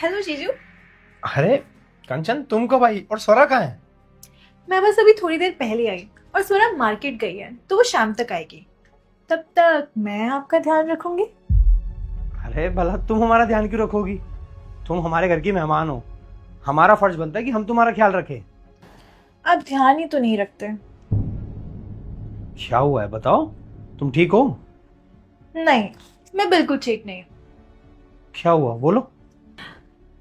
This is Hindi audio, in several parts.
हेलो जीजू। अरे कंचन, तुम कब आई और स्वरा कहाँ है? मैं बस अभी थोड़ी देर पहले आई और सोना मार्केट गई है तो वो शाम तक आएगी। तब तक मैं आपका ध्यान रखूंगी। अरे भला तुम हमारा ध्यान क्यों रखोगी? तुम हमारे घर की मेहमान हो। हमारा फर्ज बनता है कि हम तुम्हारा ख्याल रखें। आप ध्यान ही तो नहीं रखते। क्या हुआ है बताओ? तुम ठीक हो? नहीं, मैं बिल्कुल ठीक नहीं। क्या हुआ बोलो।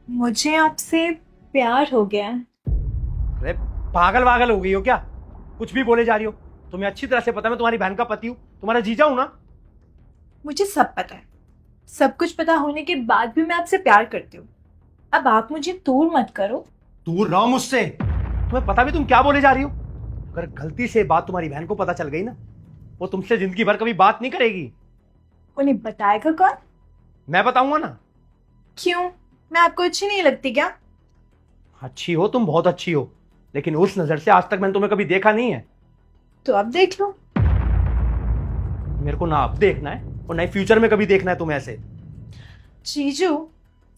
मुझे आपसे प्यार हो गया है। अरे पागल वागल हो गई हो क्या? कुछ भी बोले जा रही हो। तुम्हें अच्छी तरह से पता है मैं तुम्हारी बहन का पति हूँ, तुम्हारा जीजा हूं ना। मुझे सब पता है। सब कुछ पता होने के बाद भी मैं आपसे प्यार करती हूँ। अब आप मुझे दूर मत करो। दूर रहो मुझसे। तुम्हें पता भी तुम क्या बोले जा रही हो? अगर गलती से बात तुम्हारी बहन को पता चल गई ना, वो तुमसे जिंदगी भर कभी बात नहीं करेगी। उन्हें बताएगा कौन? मैं बताऊंगा ना। क्यों? मैं आपको अच्छी नहीं लगती क्या? अच्छी हो तुम, बहुत अच्छी हो, लेकिन उस नजर से आज तक मैंने तुम्हें कभी देखा नहीं है। तो अब देख लो। मेरे को ना अब देखना है और ना ही फ्यूचर में कभी देखना है तुम्हें ऐसे। जीजू,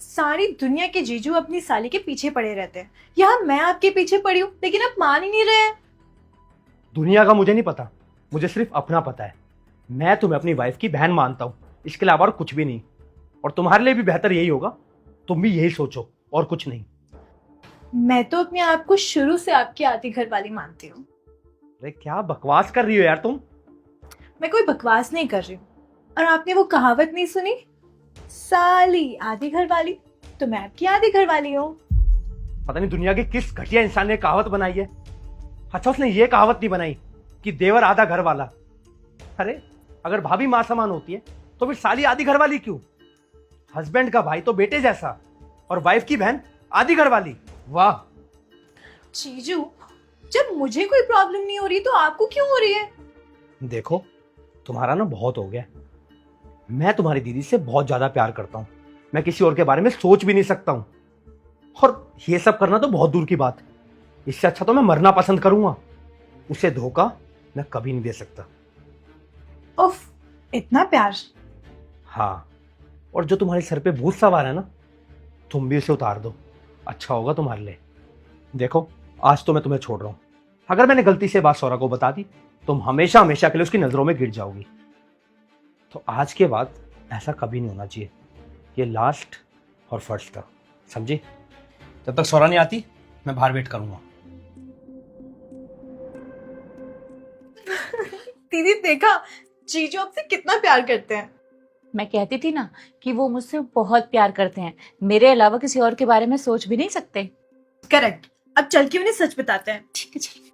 सारी दुनिया के जीजू अपनी साली के पीछे पड़े रहते हैं। यहाँ मैं आपके पीछे पड़ी हूँ लेकिन आप मान ही नहीं रहे हैं। दुनिया का मुझे नहीं पता, मुझे सिर्फ अपना पता है। मैं तुम्हें अपनी वाइफ की बहन मानता हूं, इसके अलावा और कुछ भी नहीं। और तुम्हारे लिए भी बेहतर यही होगा, तुम भी यही सोचो और कुछ नहीं। मैं तो अपने आप को शुरू से आपकी आधी घर वाली मानती हूँ। अरे क्या बकवास कर रही हो यार तुम। मैं कोई बकवास नहीं कर रही हूँ। और आपने वो कहावत नहीं सुनी, साली आधी घर वाली? तो मैं आपकी आधी घर वाली हूँ। पता नहीं दुनिया के किस घटिया इंसान ने कहावत बनाई है। अच्छा उसने ये कहावत नहीं बनाई कि देवर आधा घर वाला। अरे अगर भाभी मां समान होती है तो फिर साली आधी घर वाली क्यों? हस्बैंड का भाई तो बेटे जैसा, और वाइफ की बहन आधी घर वाली। वाह। जीजू, जब मुझे कोई प्रॉब्लम नहीं हो रही तो आपको क्यों हो रही है? देखो तुम्हारा ना बहुत हो गया। मैं तुम्हारी दीदी से बहुत ज्यादा प्यार करता हूं। मैं किसी और के बारे में सोच भी नहीं सकता हूं, और ये सब करना तो बहुत दूर की बात है। इससे अच्छा तो मैं मरना पसंद करूंगा। उसे धोखा मैं कभी नहीं दे सकता। उफ, इतना प्यार? हाँ, और जो तुम्हारे सर पे भूत सवार है ना, तुम भी उसे उतार दो, अच्छा होगा तुम्हारे लिए। देखो आज तो मैं तुम्हें छोड़ रहा हूं। अगर मैंने गलती से बात सौरा को बता दी, तुम हमेशा हमेशा के लिए उसकी नजरों में गिर जाओगी। तो आज के बाद ऐसा कभी नहीं होना चाहिए। ये लास्ट और फर्स्ट था, समझी? जब तक सौरा नहीं आती मैं बाहर वेट करूंगा। दीदी देखा, जीजू आपसे कितना प्यार करते हैं। मैं कहती थी ना कि वो मुझसे बहुत प्यार करते हैं, मेरे अलावा किसी और के बारे में सोच भी नहीं सकते। करेक्ट। अब चल के उन्हें सच बताते हैं। ठीक है चलिए।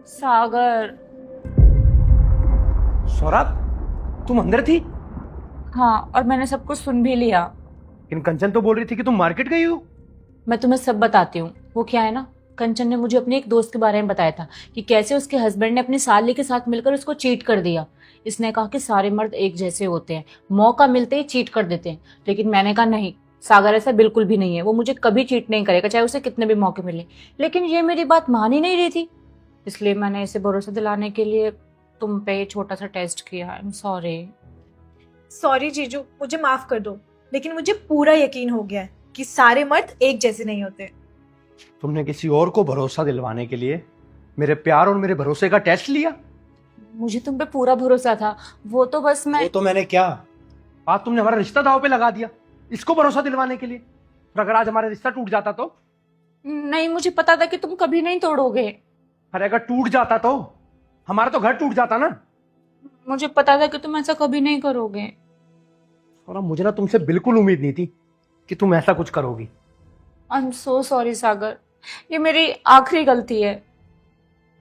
सागर। सौरा, तुम अंदर थी? हाँ, और मैंने सब कुछ सुन भी लिया। लेकिन कंचन तो बोल रही थी कि तुम मार्केट गई हो। मैं तुम्हें सब बताती हूँ। वो क्या है ना, कंचन ने मुझे अपने एक दोस्त के बारे में बताया था कि कैसे उसके हस्बैंड ने अपनी साली के साथ मिलकर उसको चीट कर दिया। इसने कहा कि सारे मर्द एक जैसे होते हैं, मौका मिलते ही चीट कर देते हैं। लेकिन मैंने कहा नहीं, सागर ऐसा बिल्कुल भी नहीं है, वो मुझे कभी चीट नहीं करेगा, चाहे उसे कितने भी मौके मिले। लेकिन ये मेरी बात मान ही नहीं रही थी, इसलिए मैंने इसे भरोसा दिलाने के लिए तुम पे ये छोटा सा टेस्ट किया। I am sorry. सॉरी जीजू, मुझे माफ कर दो। लेकिन मुझे पूरा यकीन हो गया है कि सारे मर्द एक जैसे नहीं होते। तुमने किसी और को भरोसा दिलवाने के लिए मेरे प्यार और मेरे भरोसे का टेस्ट लिया? मुझे तुम पे पूरा भरोसा था, वो तो बस मैं वो तो मैंने क्या, आज तुमने हमारा रिश्ता दांव पे लगा दिया इसको भरोसा दिलवाने के लिए। और अगर आज हमारा रिश्ता टूट जाता तो? नहीं, मुझे पता था कि तुम कभी नहीं तोड़ोगे। अरे अगर टूट जाता तो हमारा तो घर टूट जाता ना। मुझे पता था कि तुम ऐसा कभी नहीं करोगे। और अब मुझे ना तुमसे बिल्कुल उम्मीद नहीं थी कि तुम ऐसा कुछ करोगी। आई एम सो सॉरी सागर, ये मेरी आखिरी गलती है।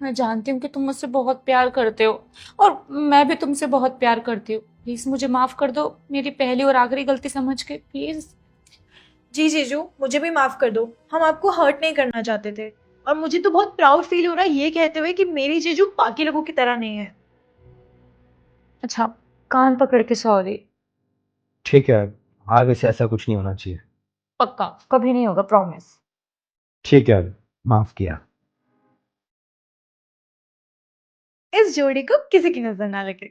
मैं जानती हूँ कि तुम मुझसे बहुत प्यार करते हो और मैं भी तुमसे बहुत प्यार करती हूँ। प्लीज मुझे माफ कर दो, मेरी पहली और आखिरी गलती समझ के प्लीज। जी जीजू, मुझे भी माफ कर दो। हम आपको हर्ट नहीं करना चाहते थे। और मुझे तो बहुत प्राउड फील हो रहा है ये कहते हुए कि मेरी जीजू बाकी लोगों की तरह नहीं है। अच्छा, कान पकड़ के सॉरी। ठीक है, आगे से ऐसा कुछ नहीं होना चाहिए। पक्का कभी नहीं होगा, प्रॉमिस। ठीक है, माफ किया। इस जोड़ी को किसी की नजर ना लगे।